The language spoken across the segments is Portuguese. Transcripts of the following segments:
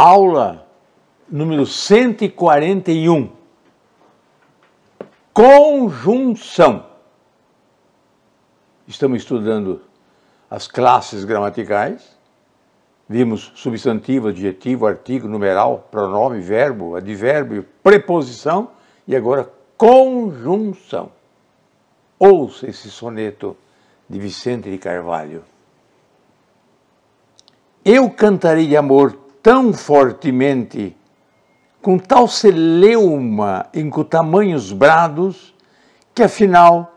Aula número 141. Conjunção. Estamos estudando as classes gramaticais. Vimos substantivo, adjetivo, artigo, numeral, pronome, verbo, advérbio, preposição e agora conjunção. Ouça esse soneto de Vicente de Carvalho. Eu cantarei de amor tão fortemente, com tal celeuma em tamanhos brados, que afinal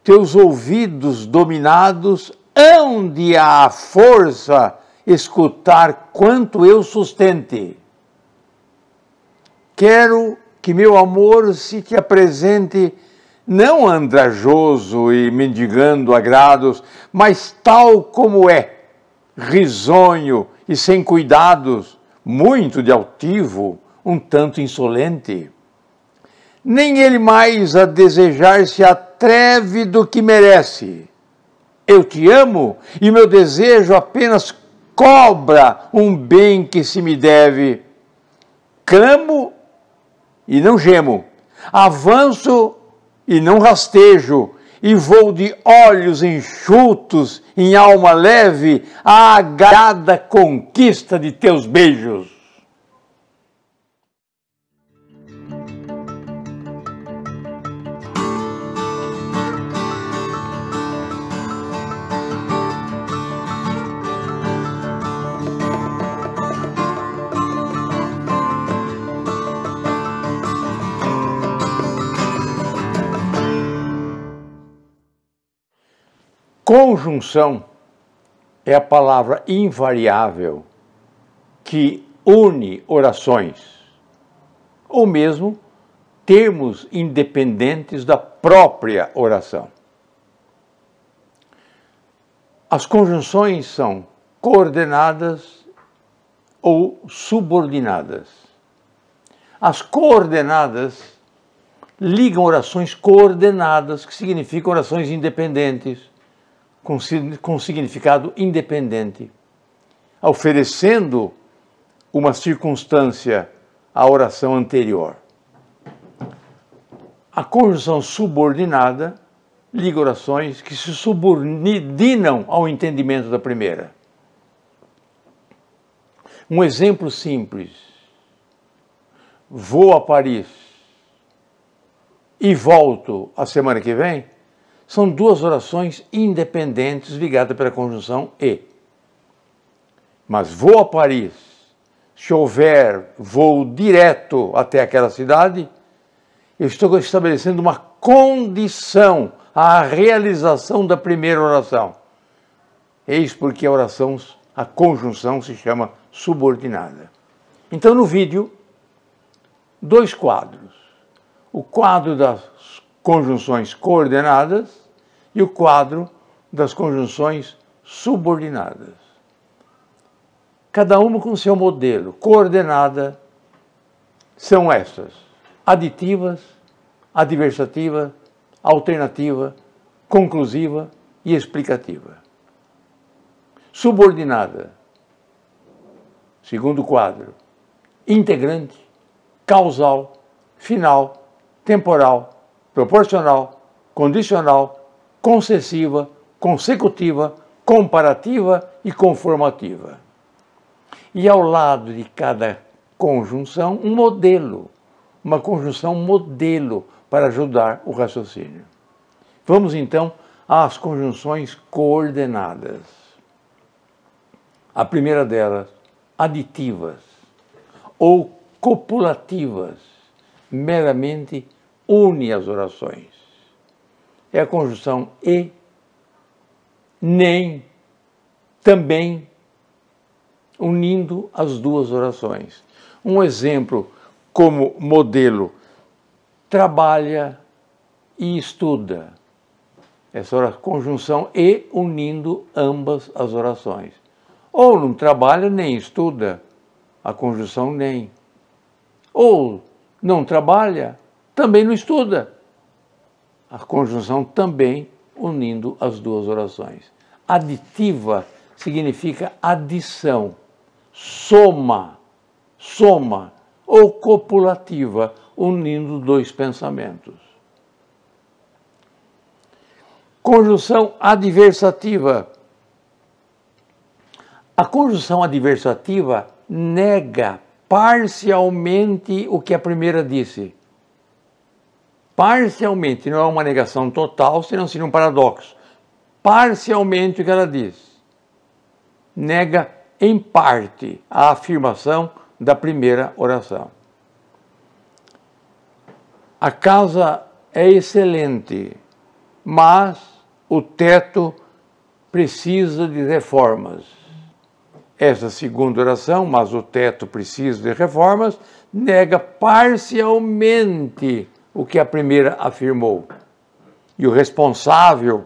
teus ouvidos dominados hão de à força escutar quanto eu sustente. Quero que meu amor se te apresente não andrajoso e mendigando agrados, mas tal como é, risonho e sem cuidados, muito de altivo, um tanto insolente. Nem ele mais a desejar se atreve do que merece. Eu te amo e meu desejo apenas cobra um bem que se me deve. Clamo e não gemo, avanço e não rastejo, e vou de olhos enxutos, em alma leve, à agrada conquista de teus beijos. Conjunção é a palavra invariável que une orações, ou mesmo termos independentes da própria oração. As conjunções são coordenadas ou subordinadas. As coordenadas ligam orações coordenadas, que significam orações independentes, com significado independente, oferecendo uma circunstância à oração anterior. A conjunção subordinada liga orações que se subordinam ao entendimento da primeira. Um exemplo simples: vou a Paris e volto a semana que vem. São duas orações independentes ligadas pela conjunção e. Mas vou a Paris, se houver voo direto até aquela cidade, eu estou estabelecendo uma condição à realização da primeira oração. Eis porque a conjunção se chama subordinada. Então, no vídeo, dois quadros. O quadro das conjunções coordenadas e o quadro das conjunções subordinadas. Cada uma com seu modelo. Coordenada são estas: aditivas, adversativa, alternativa, conclusiva e explicativa. Subordinada, segundo quadro: integrante, causal, final, temporal, proporcional, condicional, concessiva, consecutiva, comparativa e conformativa. E ao lado de cada conjunção, um modelo, uma conjunção modelo para ajudar o raciocínio. Vamos então às conjunções coordenadas. A primeira delas, aditivas ou copulativas, meramente une as orações. É a conjunção e, nem, também, unindo as duas orações. Um exemplo como modelo: trabalha e estuda. Essa conjunção e unindo ambas as orações. Ou não trabalha nem estuda, a conjunção nem. Ou não trabalha, também não estuda. A conjunção também unindo as duas orações. Aditiva significa adição, soma, soma ou copulativa, unindo dois pensamentos. Conjunção adversativa. A conjunção adversativa nega parcialmente o que a primeira disse. Parcialmente, não é uma negação total, senão seria um paradoxo. Parcialmente o que ela diz. Nega em parte a afirmação da primeira oração. A casa é excelente, mas o teto precisa de reformas. Essa segunda oração, mas o teto precisa de reformas, nega parcialmente o que a primeira afirmou. E o responsável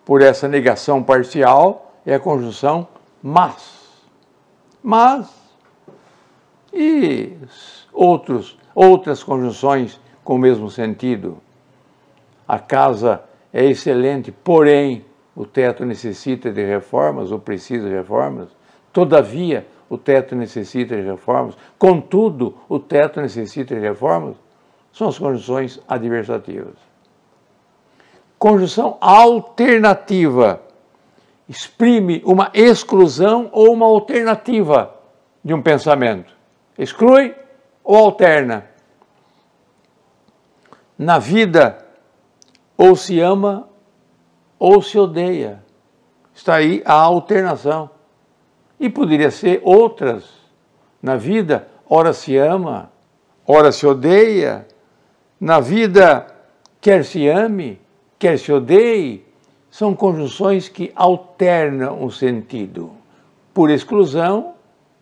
por essa negação parcial é a conjunção mas. Mas e outras conjunções com o mesmo sentido. A casa é excelente, porém o teto necessita de reformas ou precisa de reformas. Todavia, o teto necessita de reformas. Contudo, o teto necessita de reformas. São as conjunções adversativas. Conjunção alternativa exprime uma exclusão ou uma alternativa de um pensamento. Exclui ou alterna. Na vida, ou se ama ou se odeia. Está aí a alternação. E poderia ser outras. Na vida, ora se ama, ora se odeia. Na vida, quer se ame, quer se odeie. São conjunções que alternam o sentido, por exclusão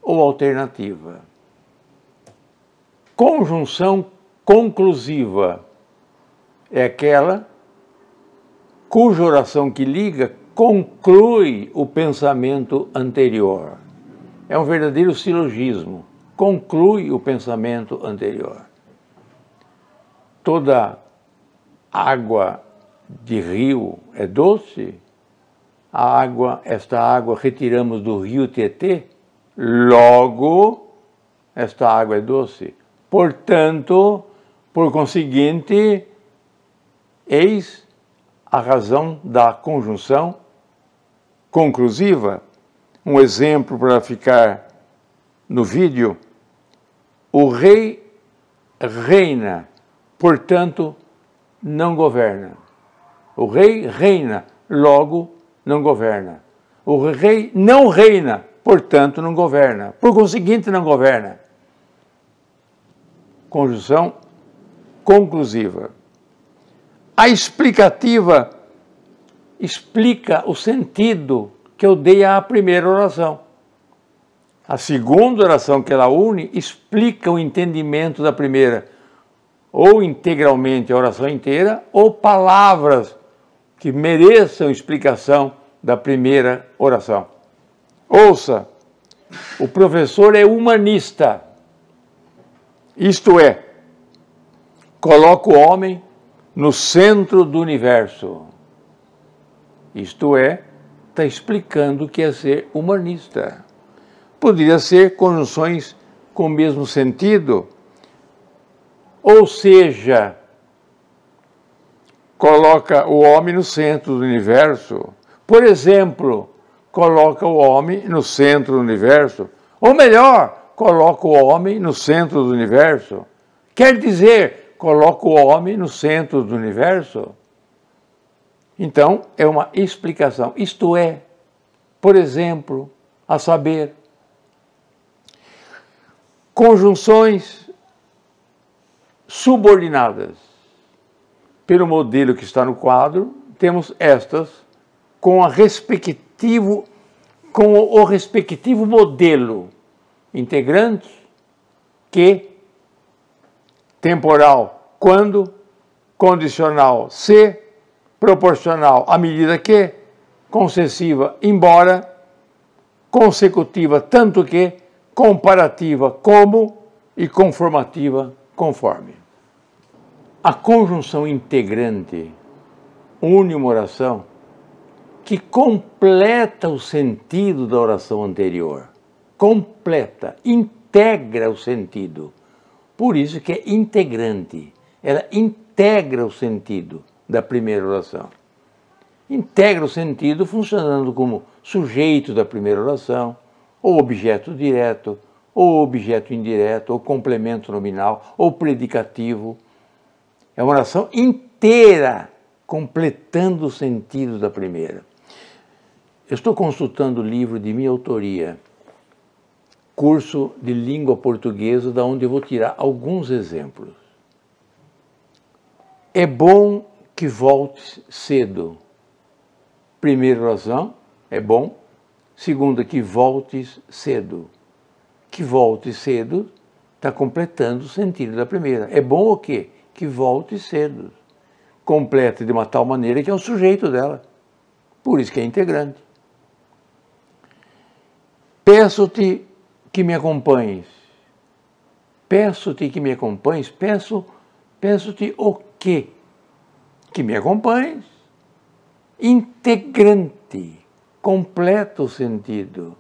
ou alternativa. Conjunção conclusiva é aquela cuja oração que liga conclui o pensamento anterior. É um verdadeiro silogismo. Conclui o pensamento anterior. Toda água de rio é doce? Esta água retiramos do rio Tietê, logo, esta água é doce. Portanto, por conseguinte, eis a razão da conjunção conclusiva. Um exemplo para ficar no vídeo: o rei reina, portanto, não governa. O rei reina, logo não governa. O rei não reina, portanto não governa. Por conseguinte, não governa. Conjunção conclusiva. A explicativa explica o sentido que eu dei à primeira oração. A segunda oração que ela une explica o entendimento da primeira, ou integralmente a oração inteira, ou palavras que mereçam explicação da primeira oração. Ouça, o professor é humanista, isto é, coloca o homem no centro do universo. Isto é, está explicando o que é ser humanista. Poderia ser conjunções com o mesmo sentido, ou seja, coloca o homem no centro do universo. Por exemplo, coloca o homem no centro do universo. Ou melhor, coloca o homem no centro do universo. Quer dizer, coloca o homem no centro do universo. Então, é uma explicação. Isto é, por exemplo, a saber, conjunções subordinadas. Pelo modelo que está no quadro, temos estas com o respectivo modelo integrante, que, temporal, quando, condicional, se, proporcional, à medida que, concessiva, embora, consecutiva, tanto que, comparativa, como, e conformativa, conforme. A conjunção integrante une uma oração que completa o sentido da oração anterior. Completa, integra o sentido. Por isso que é integrante. Ela integra o sentido da primeira oração. Integra o sentido funcionando como sujeito da primeira oração, ou objeto direto, ou objeto indireto, ou complemento nominal, ou predicativo. É uma oração inteira, completando o sentido da primeira. Eu estou consultando o livro de minha autoria, Curso de Língua Portuguesa, da onde eu vou tirar alguns exemplos. É bom que volte cedo. Primeira oração, é bom. Segunda, que voltes cedo. Que volte cedo está completando o sentido da primeira. É bom o quê? Que volte cedo. Completa de uma tal maneira que é o sujeito dela. Por isso que é integrante. Peço-te que me acompanhes. Peço-te que me acompanhes. Peço-te o quê? Que me acompanhes. Integrante. Completa o sentido.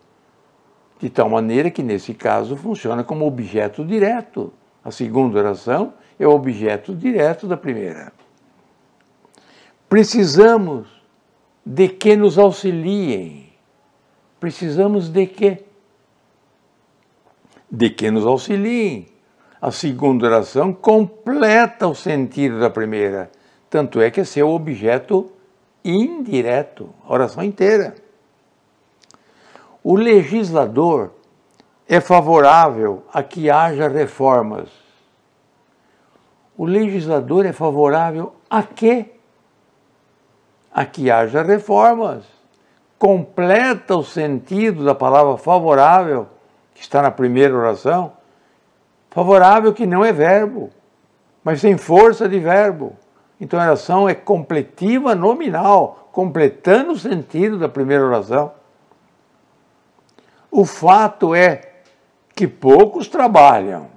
De tal maneira que, nesse caso, funciona como objeto direto. A segunda oração é o objeto direto da primeira. Precisamos de que nos auxiliem. Precisamos de quê? De que nos auxiliem. A segunda oração completa o sentido da primeira. Tanto é que é seu objeto indireto, a oração inteira. O legislador é favorável a que haja reformas. O legislador é favorável a quê? A que haja reformas. Completa o sentido da palavra favorável, que está na primeira oração. Favorável que não é verbo, mas tem força de verbo. Então a oração é completiva nominal, completando o sentido da primeira oração. O fato é que poucos trabalham.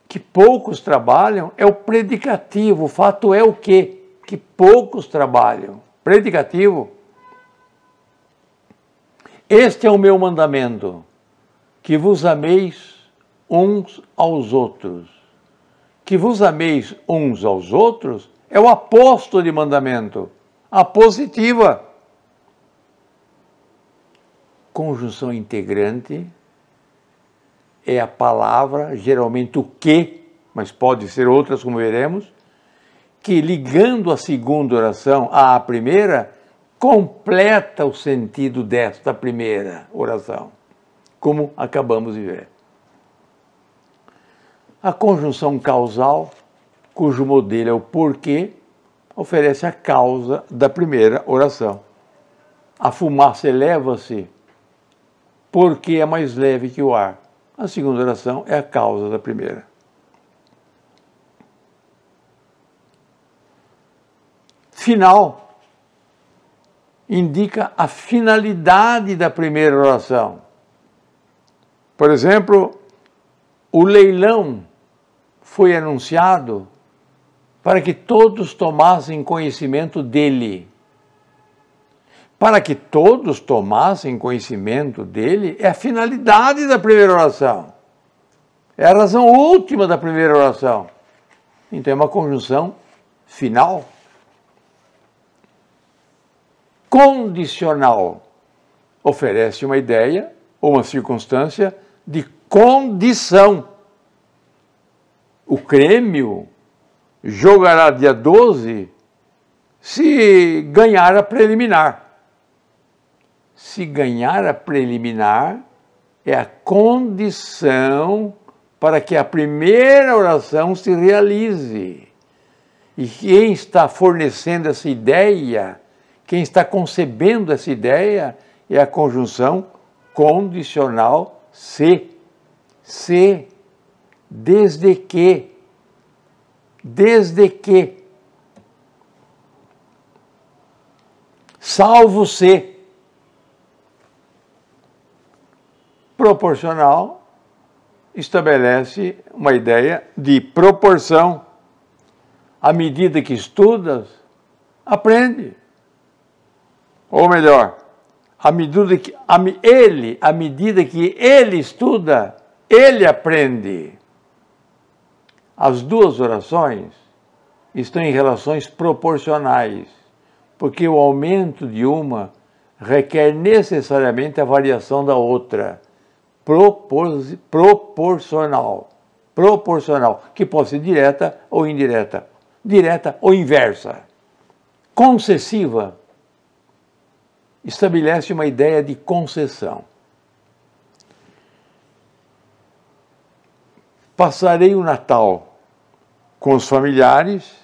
Que poucos trabalham é o predicativo. O fato é o quê? Que poucos trabalham. Predicativo. Este é o meu mandamento, que vos ameis uns aos outros. Que vos ameis uns aos outros é o aposto de mandamento. A positiva. Conjunção integrante é a palavra, geralmente o que, mas pode ser outras, como veremos, que ligando a segunda oração à primeira, completa o sentido desta primeira oração, como acabamos de ver. A conjunção causal, cujo modelo é o porquê, oferece a causa da primeira oração. A fumaça eleva-se porque é mais leve que o ar. A segunda oração é a causa da primeira. Final indica a finalidade da primeira oração. Por exemplo, o leilão foi anunciado para que todos tomassem conhecimento dele. Para que todos tomassem conhecimento dele é a finalidade da primeira oração. É a razão última da primeira oração. Então é uma conjunção final. Condicional oferece uma ideia ou uma circunstância de condição. O Grêmio jogará dia 12 se ganhar a preliminar. Se ganhar a preliminar é a condição para que a primeira oração se realize. E quem está fornecendo essa ideia, quem está concebendo essa ideia, é a conjunção condicional se. Se, desde que. Desde que. Salvo se. Proporcional estabelece uma ideia de proporção. À medida que estudas, aprende. Ou melhor, à medida que ele estuda, ele aprende. As duas orações estão em relações proporcionais, porque o aumento de uma requer necessariamente a variação da outra, proporcional, que pode ser direta ou indireta, direta ou inversa. Concessiva estabelece uma ideia de concessão. Passarei o Natal com os familiares,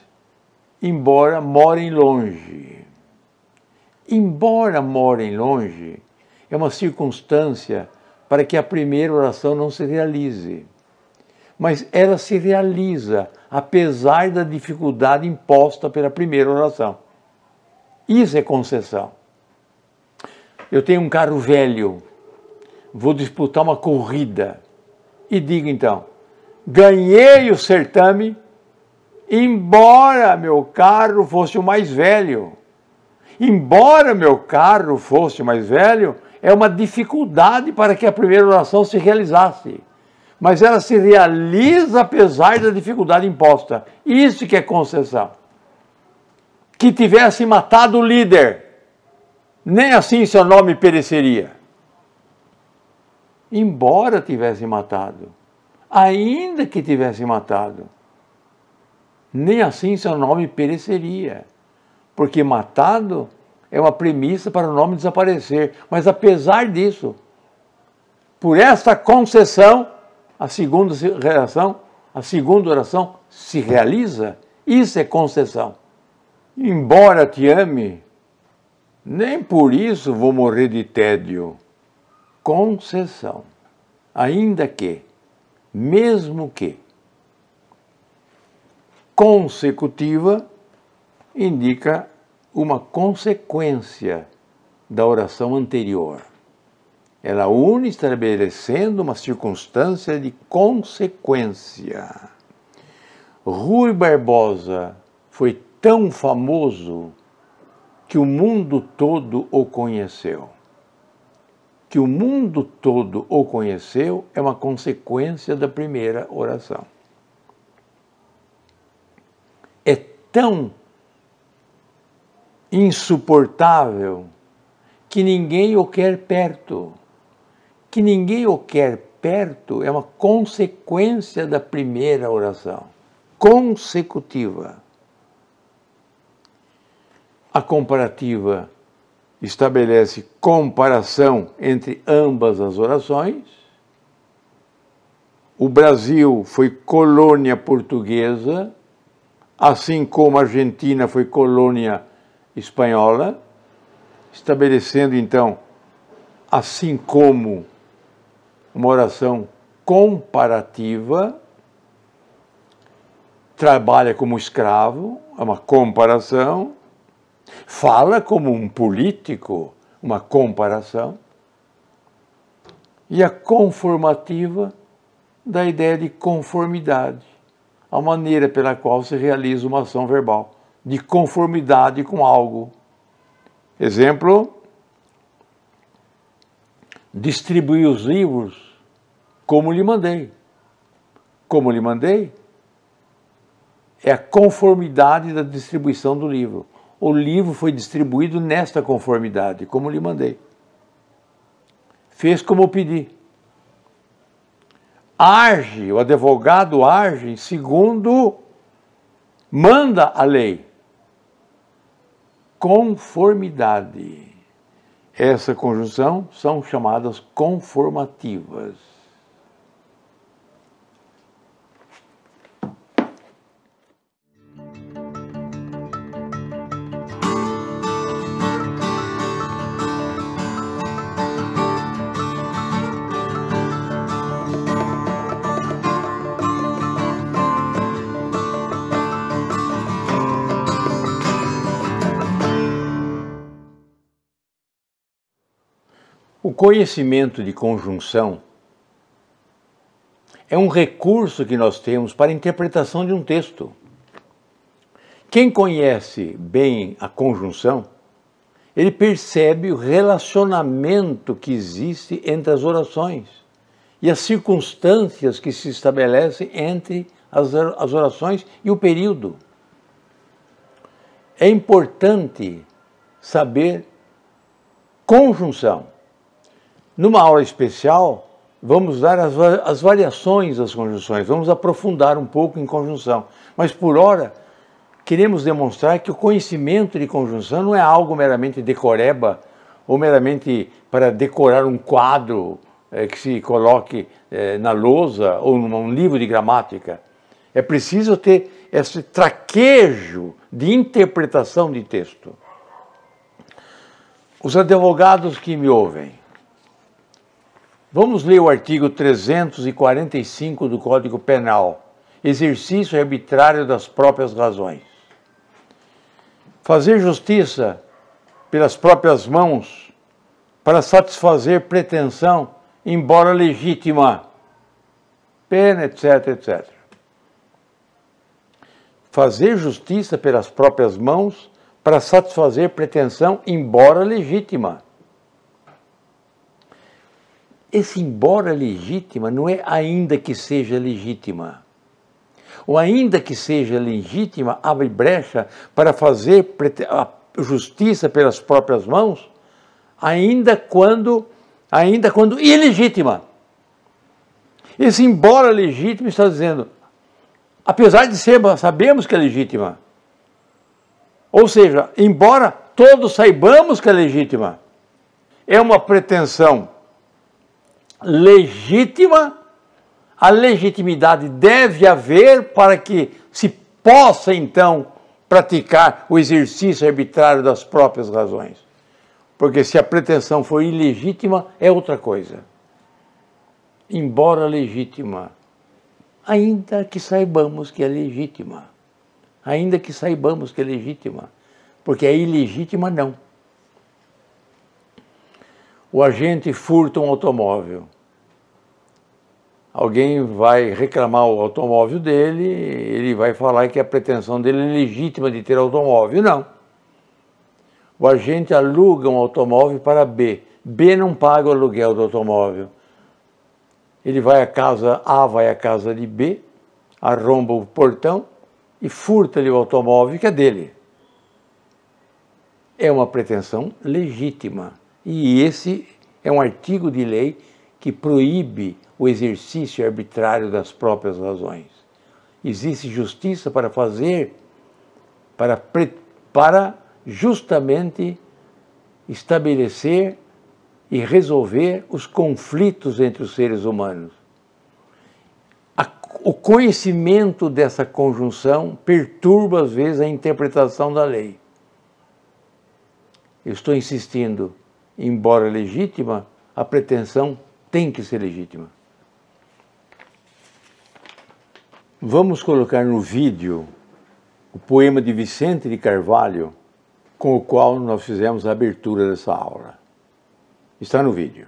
embora morem longe. Embora morem longe, é uma circunstância para que a primeira oração não se realize. Mas ela se realiza, apesar da dificuldade imposta pela primeira oração. Isso é concessão. Eu tenho um carro velho, vou disputar uma corrida, e digo então, ganhei o certame, embora meu carro fosse o mais velho. Embora meu carro fosse mais velho, é uma dificuldade para que a primeira oração se realizasse. Mas ela se realiza apesar da dificuldade imposta. Isso que é concessão. Que tivesse matado o líder, nem assim seu nome pereceria. Embora tivesse matado, ainda que tivesse matado, nem assim seu nome pereceria. Porque matado é uma premissa para o nome desaparecer. Mas apesar disso, por esta concessão, a segunda oração se realiza. Isso é concessão. Embora te ame, nem por isso vou morrer de tédio. Concessão. Ainda que, mesmo que. Consecutiva indica uma consequência da oração anterior. Ela une estabelecendo uma circunstância de consequência. Rui Barbosa foi tão famoso que o mundo todo o conheceu. Que o mundo todo o conheceu é uma consequência da primeira oração. É tão insuportável que ninguém o quer perto. Que ninguém o quer perto é uma consequência da primeira oração. Consecutiva. A comparativa estabelece comparação entre ambas as orações. O Brasil foi colônia portuguesa, assim como a Argentina foi colônia espanhola, estabelecendo então, assim como uma oração comparativa, trabalha como escravo, é uma comparação, fala como um político, uma comparação, e a conformativa da ideia de conformidade, a maneira pela qual se realiza uma ação verbal, de conformidade com algo. Exemplo, distribuí os livros como lhe mandei. Como lhe mandei é a conformidade da distribuição do livro. O livro foi distribuído nesta conformidade, como lhe mandei. Fez como eu pedi. Age, o advogado age segundo manda a lei. Conformidade. Essa conjunção são chamadas conformativas. O conhecimento de conjunção é um recurso que nós temos para a interpretação de um texto. Quem conhece bem a conjunção ele percebe o relacionamento que existe entre as orações e as circunstâncias que se estabelecem entre as orações e o período. É importante saber conjunção. Numa aula especial, vamos dar as variações das conjunções, vamos aprofundar um pouco em conjunção. Mas, por hora, queremos demonstrar que o conhecimento de conjunção não é algo meramente decoreba ou meramente para decorar um quadro que se coloque na lousa ou num livro de gramática. É preciso ter esse traquejo de interpretação de texto. Os advogados que me ouvem, vamos ler o artigo 345 do Código Penal, exercício arbitrário das próprias razões. Fazer justiça pelas próprias mãos para satisfazer pretensão, embora legítima, pena, etc, etc. Fazer justiça pelas próprias mãos para satisfazer pretensão, embora legítima. Esse embora legítima não é ainda que seja legítima. Ou ainda que seja legítima, abre brecha para fazer a justiça pelas próprias mãos, ainda quando ilegítima. Esse embora legítima está dizendo, apesar de sabemos que é legítima. Ou seja, embora todos saibamos que é legítima, é uma pretensão legítima, a legitimidade deve haver para que se possa, então, praticar o exercício arbitrário das próprias razões. Porque se a pretensão for ilegítima, é outra coisa. Embora legítima, ainda que saibamos que é legítima. Ainda que saibamos que é legítima. Porque é ilegítima, não. O agente furta um automóvel. Alguém vai reclamar o automóvel dele, ele vai falar que a pretensão dele é legítima de ter automóvel. Não. O agente aluga um automóvel para B. B não paga o aluguel do automóvel. Ele vai à casa, A vai à casa de B, arromba o portão e furta-lhe o automóvel que é dele. É uma pretensão legítima. E esse é um artigo de lei que proíbe o exercício arbitrário das próprias razões. Existe justiça para fazer, para justamente estabelecer e resolver os conflitos entre os seres humanos. O conhecimento dessa conjunção perturba, às vezes, a interpretação da lei. Eu estou insistindo, embora legítima, a pretensão tem que ser legítima. Vamos colocar no vídeo o poema de Vicente de Carvalho, com o qual nós fizemos a abertura dessa aula. Está no vídeo.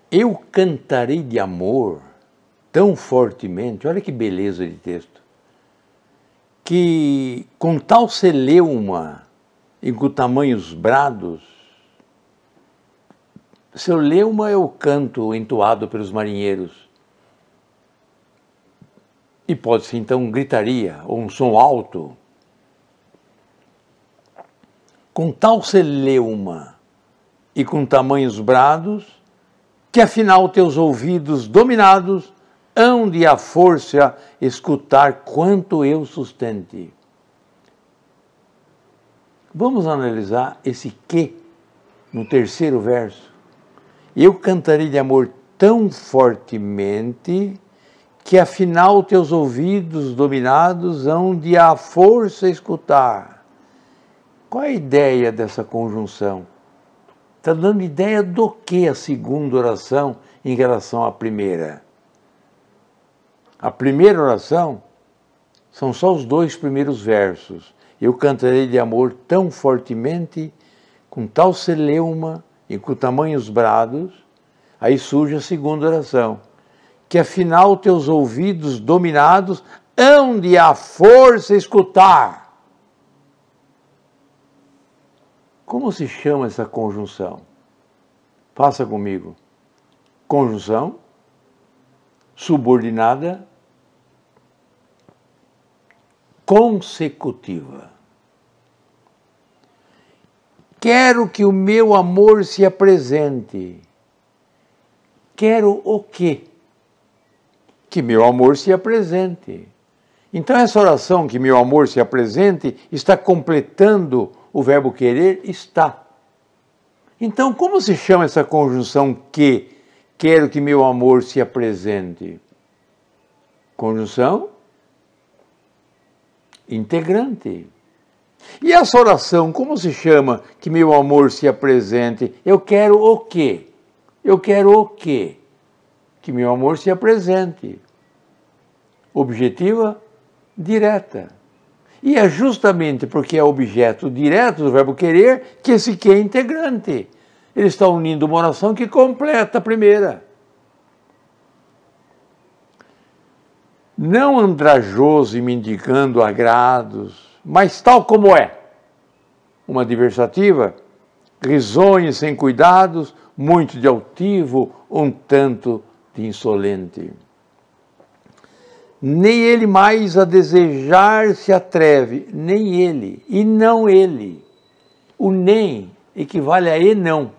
Eu cantarei de amor tão fortemente, olha que beleza de texto, que com tal celeuma e com tamanhos brados, seu leuma é o canto entoado pelos marinheiros. E pode ser então gritaria ou um som alto. Com tal celeuma e com tamanhos brados, que afinal teus ouvidos dominados hão de à força escutar quanto eu sustente. Vamos analisar esse que no terceiro verso. Eu cantarei de amor tão fortemente que afinal teus ouvidos dominados hão de à força escutar. Qual é a ideia dessa conjunção? Está dando ideia do que a segunda oração em relação à primeira? A primeira oração são só os dois primeiros versos. Eu cantarei de amor tão fortemente, com tal celeuma e com tamanhos brados. Aí surge a segunda oração. Que afinal teus ouvidos dominados hão de à força escutar. Como se chama essa conjunção? Faça comigo. Conjunção subordinada consecutiva. Quero que o meu amor se apresente. Quero o quê? Que meu amor se apresente. Então essa oração, que meu amor se apresente, está completando o verbo querer? Está. Então como se chama essa conjunção que? Quero que meu amor se apresente. Conjunção integrante. E essa oração, como se chama que meu amor se apresente? Eu quero o quê? Eu quero o quê? Que meu amor se apresente. Objetiva, direta. E é justamente porque é objeto direto do verbo querer que esse que é integrante. Ele está unindo uma oração que completa a primeira. Não andrajoso e mendigando agrados, mas tal como é. Uma adversativa, risonho e sem cuidados, muito de altivo, um tanto de insolente. Nem ele mais a desejar se atreve, nem ele, e não ele. O nem equivale a e não.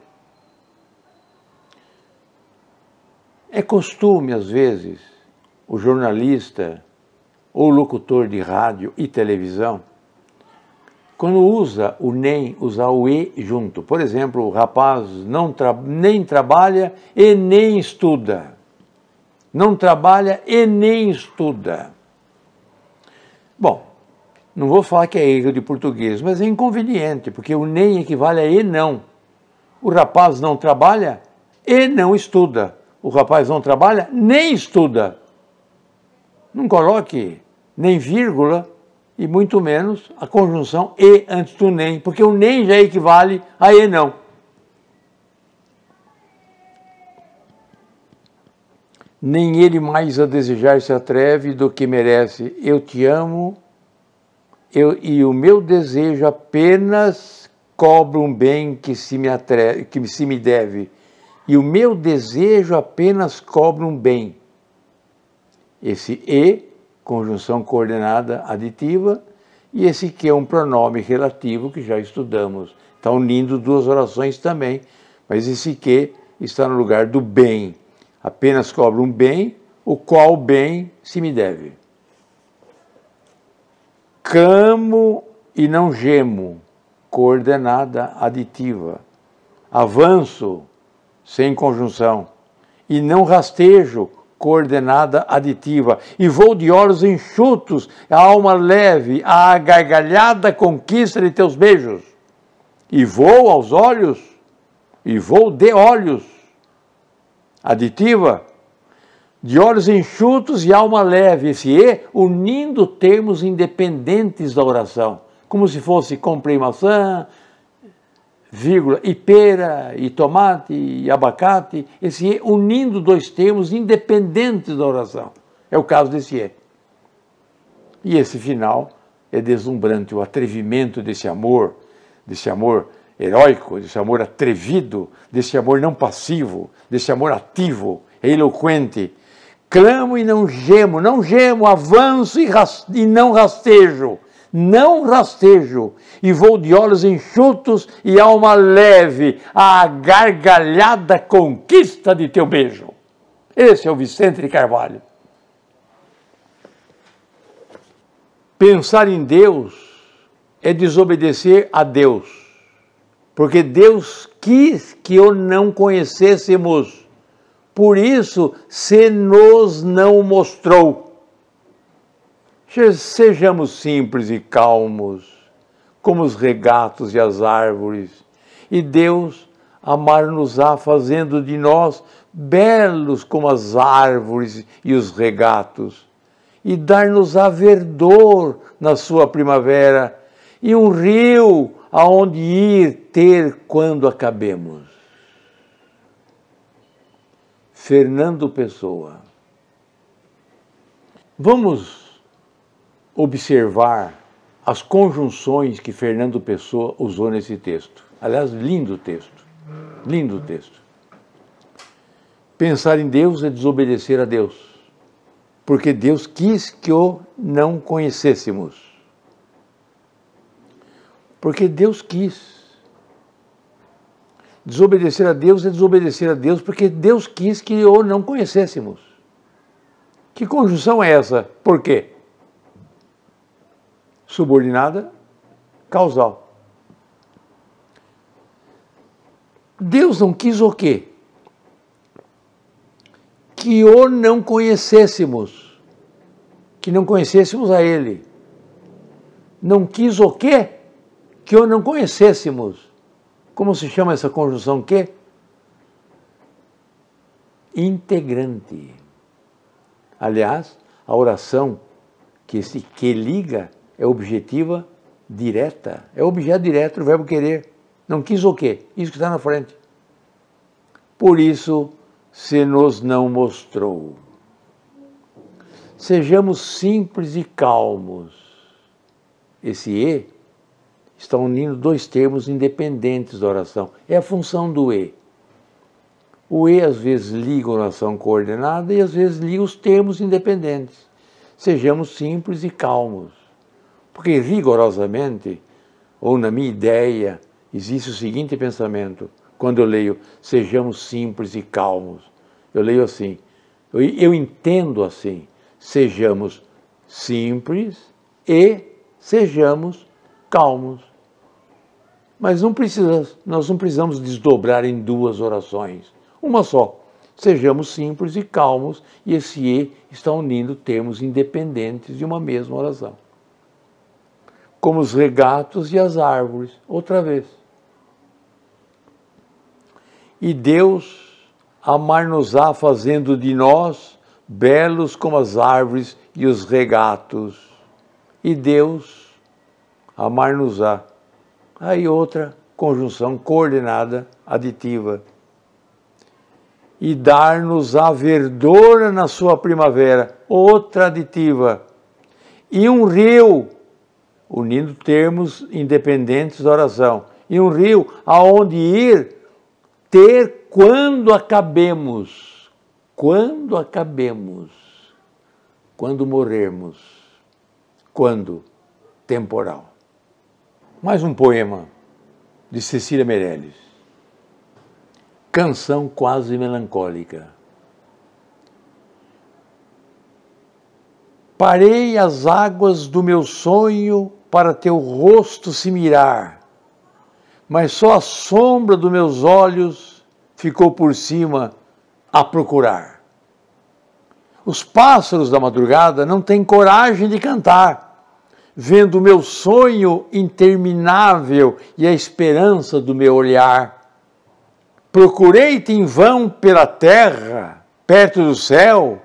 É costume, às vezes, o jornalista ou locutor de rádio e televisão, quando usa o nem, usar o e junto. Por exemplo, o rapaz nem trabalha e nem estuda. Não trabalha e nem estuda. Bom, não vou falar que é erro de português, mas é inconveniente, porque o nem equivale a e não. O rapaz não trabalha e não estuda. O rapaz não trabalha nem estuda. Não coloque nem vírgula e muito menos a conjunção e antes do nem, porque o nem já equivale a e não. Nem ele mais a desejar se atreve do que merece. Eu te amo e o meu desejo apenas cobra um bem que se me deve. E o meu desejo apenas cobra um bem. Esse e, conjunção coordenada aditiva, e esse que é um pronome relativo que já estudamos. Está unindo duas orações também, mas esse que está no lugar do bem. Apenas cobra um bem, o qual bem se me deve. Camo e não gemo, coordenada aditiva. Avanço, sem conjunção, e não rastejo, coordenada aditiva. E vou de olhos enxutos, a alma leve, a gargalhada conquista de teus beijos. E vou aos olhos, e vou de olhos. Aditiva, de olhos enxutos e alma leve, esse e, unindo termos independentes da oração, como se fosse comprei maçã, vírgula, e pera, e tomate, e abacate, esse e, unindo dois termos independentes da oração. É o caso desse e. E esse final é deslumbrante, o atrevimento desse amor heróico, desse amor atrevido, desse amor não passivo, desse amor ativo, eloquente. Clamo e não gemo, avanço e não rastejo, e vou de olhos enxutos e alma leve, a gargalhada conquista de teu beijo. Esse é o Vicente de Carvalho. Pensar em Deus é desobedecer a Deus. Porque Deus quis que o não conhecêssemos, por isso se nos não mostrou. Sejamos simples e calmos, como os regatos e as árvores, e Deus amar-nos-á fazendo de nós belos como as árvores e os regatos, e dar-nos-á verdor na sua primavera, e um rio aonde ir ter quando acabemos. Fernando Pessoa. Vamos observar as conjunções que Fernando Pessoa usou nesse texto. Aliás, lindo texto. Lindo texto. Pensar em Deus é desobedecer a Deus, porque Deus quis que o não conhecêssemos. Porque Deus quis. Desobedecer a Deus é desobedecer a Deus porque Deus quis que o não conhecêssemos. Que conjunção é essa? Por quê? Subordinada, causal. Deus não quis o quê? Que o não conhecêssemos. Que não conhecêssemos a Ele. Não quis o quê? Que o não conhecêssemos. Como se chama essa conjunção que? Integrante. Aliás, a oração que esse que liga é objetiva direta. É objeto direto do verbo querer. Não quis o quê? Isso que está na frente. Por isso se nos não mostrou. Sejamos simples e calmos. Esse e está unindo dois termos independentes da oração. É a função do e. O e às vezes liga a oração coordenada e às vezes liga os termos independentes. Sejamos simples e calmos. Porque rigorosamente, ou na minha ideia, existe o seguinte pensamento. Quando eu leio, sejamos simples e calmos. Eu leio assim, eu entendo assim, sejamos simples e sejamos calmos. Mas nós não precisamos desdobrar em duas orações. Uma só. Sejamos simples e calmos, e esse e está unindo termos independentes de uma mesma oração. Como os regatos e as árvores, outra vez. E Deus amar-nos-á fazendo de nós belos como as árvores e os regatos. E Deus amar-nos-á. Aí outra conjunção coordenada, aditiva. E dar-nos-á verdura na sua primavera, outra aditiva. E um rio, unindo termos independentes da oração. E um rio aonde ir ter quando acabemos. Quando acabemos. Quando morrermos. Quando? Temporal. Mais um poema de Cecília Meirelles. Canção quase melancólica. Parei as águas do meu sonho para teu rosto se mirar, mas só a sombra dos meus olhos ficou por cima a procurar. Os pássaros da madrugada não têm coragem de cantar, vendo o meu sonho interminável e a esperança do meu olhar. Procurei-te em vão pela terra, perto do céu,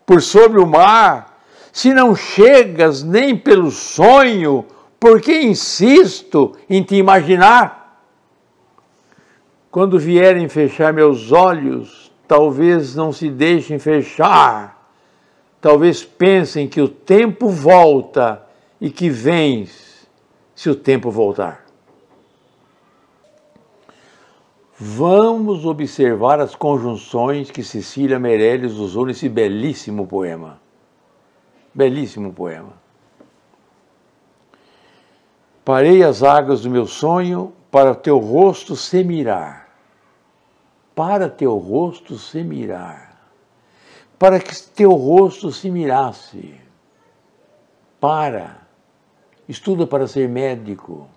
por sobre o mar. Se não chegas nem pelo sonho, por que insisto em te imaginar? Quando vierem fechar meus olhos, talvez não se deixem fechar. Talvez pensem que o tempo volta e que vens se o tempo voltar. Vamos observar as conjunções que Cecília Meirelles usou nesse belíssimo poema. Belíssimo poema. Parei as águas do meu sonho para teu rosto se mirar. Para teu rosto se mirar. Para que teu rosto se mirasse. Estuda para ser médico.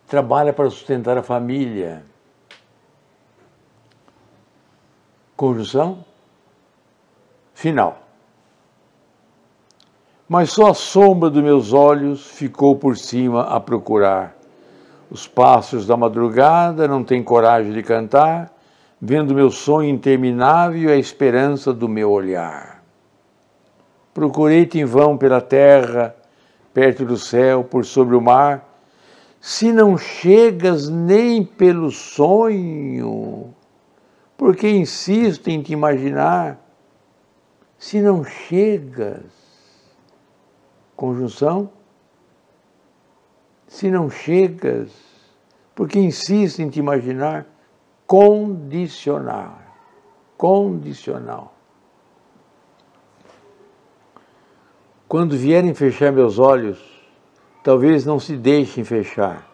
Trabalha para sustentar a família. Conjunção final. Mas só a sombra dos meus olhos ficou por cima a procurar. Os pássaros da madrugada não têm coragem de cantar, vendo meu sonho interminável e a esperança do meu olhar. Procurei-te em vão pela terra, perto do céu, por sobre o mar. Se não chegas nem pelo sonho, porque insisto em te imaginar. Se não chegas, conjunção, se não chegas, porque insiste em te imaginar condicional. Condicional. Quando vierem fechar meus olhos, talvez não se deixem fechar.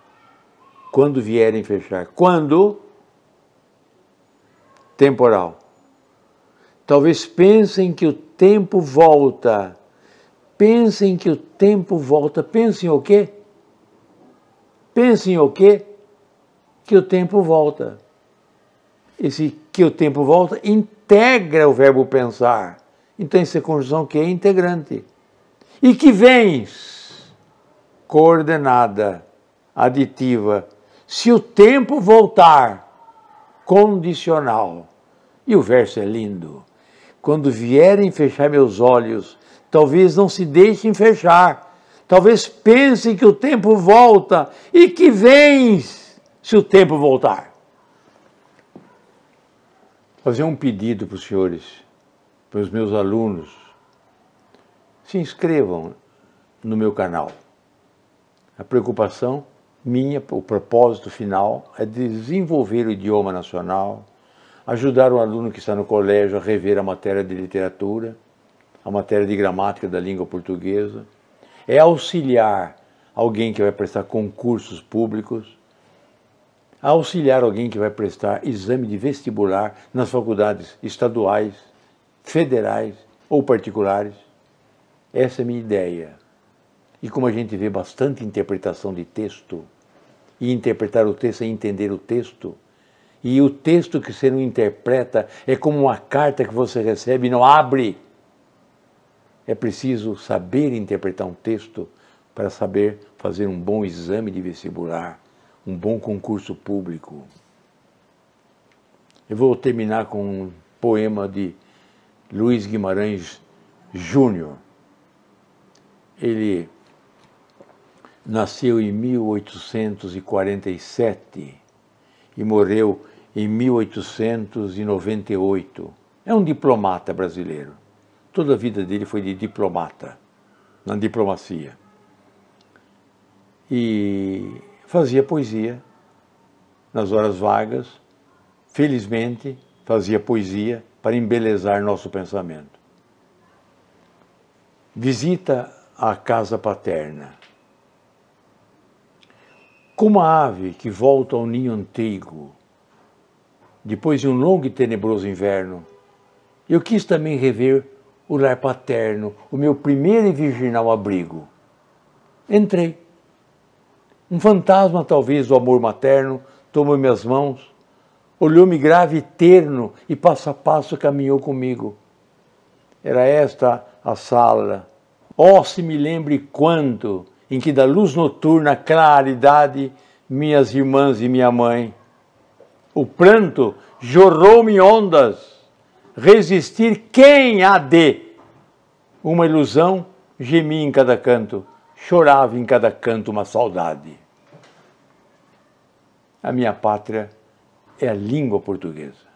Quando vierem fechar. Quando? Temporal. Talvez pensem que o tempo volta. Pensem que o tempo volta. Pensem o quê? Pensem o quê? Que o tempo volta. Esse que o tempo volta integra o verbo pensar. Então, essa conjunção que é integrante. E que vens, coordenada, aditiva. Se o tempo voltar, condicional. E o verso é lindo. Quando vierem fechar meus olhos, talvez não se deixem fechar. Talvez pensem que o tempo volta e que vens se o tempo voltar. Vou fazer um pedido para os senhores, para os meus alunos. Se inscrevam no meu canal. A preocupação minha, o propósito final é desenvolver o idioma nacional, ajudar o aluno que está no colégio a rever a matéria de literatura, a matéria de gramática da língua portuguesa, é auxiliar alguém que vai prestar concursos públicos, auxiliar alguém que vai prestar exame de vestibular nas faculdades estaduais, federais ou particulares. Essa é a minha ideia. E como a gente vê bastante interpretação de texto, e interpretar o texto é entender o texto, e o texto que você não interpreta é como uma carta que você recebe e não abre. É preciso saber interpretar um texto para saber fazer um bom exame de vestibular, um bom concurso público. Eu vou terminar com um poema de Luiz Guimarães Júnior. Ele nasceu em 1847 e morreu em 1898. É um diplomata brasileiro. Toda a vida dele foi de diplomata, na diplomacia. E fazia poesia nas horas vagas. Felizmente, fazia poesia para embelezar nosso pensamento. Visita a casa paterna. Como a ave que volta ao ninho antigo, depois de um longo e tenebroso inverno, eu quis também rever o lar paterno, o meu primeiro e virginal abrigo. Entrei. Um fantasma, talvez, do amor materno, tomou minhas mãos, olhou-me grave e terno e passo a passo caminhou comigo. Era esta a sala. Oh, se me lembre quanto, em que da luz noturna claridade, minhas irmãs e minha mãe. O pranto jorrou-me ondas. Resistir quem há de? Uma ilusão gemia em cada canto, chorava em cada canto uma saudade. A minha pátria é a língua portuguesa.